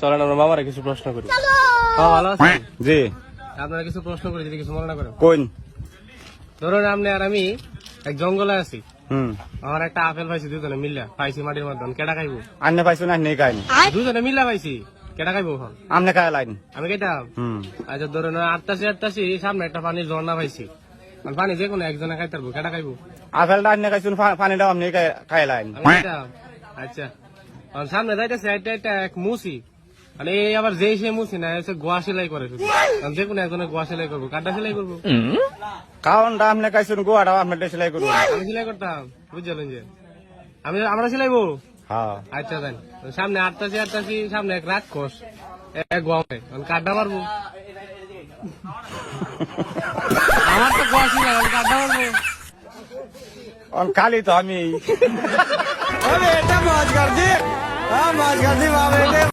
চলেন আমরা মামারা কিছু প্রশ্ন করি। মামা ভালো আছেন? জি। আপনারা কিছু প্রশ্ন করি, যদি কিছু মনে না করেন। কোন? ধরুন আপনি আর আমি এক জঙ্গলে আছি, হুম। আমার একটা আপেল পাইছি, দুজনে মিল্লা পাইছি মাটির মধ্যে, কেটা খাইবো? আন্নে পাইছো না নেই খাইনি? দুজনে মিল্লা পাইছি, কেটা খাইবো? এখন আমনে খাই লাইন। আমি কেটাম। হুম। আচ্ছা ধরুন আটটাছি সামনে একটা পানির ঝর্ণা পাইছি, পানি যে কোনো একজনে খাইতে পারবো, কেটা খাইবো? আপেলটা আন্নে খাইছুন, পানিটাও আমনে খাই লাইন। আমি কেটাম। আচ্ছা সামনে যাইতেছে এটা এক মুসি, মানে এই আবার যেই সে মুসি না, এসে গোয়া সেলাই করে শুধু, যে কোনো একজনে গোয়া সেলাই করবো, কাটা সেলাই করবো। কারণটা আমনে খাইছুন, গোয়াটাও আমনে সেলাই করবো। আমি সেলাই করতাম, বুঝলেন যে আমরা সেলাইবো। হ্যাঁ। আচ্ছা দেন, সামনে আটটাছি সামনে এক রাক্ষস, এক গোয়ামে কাড্ডা মারবো। আমার তো গোয়া ছিল, আমি কাড্ডা মারবো। খালি তো আমি। এটা মজ করছি, মজ করছি বাবা।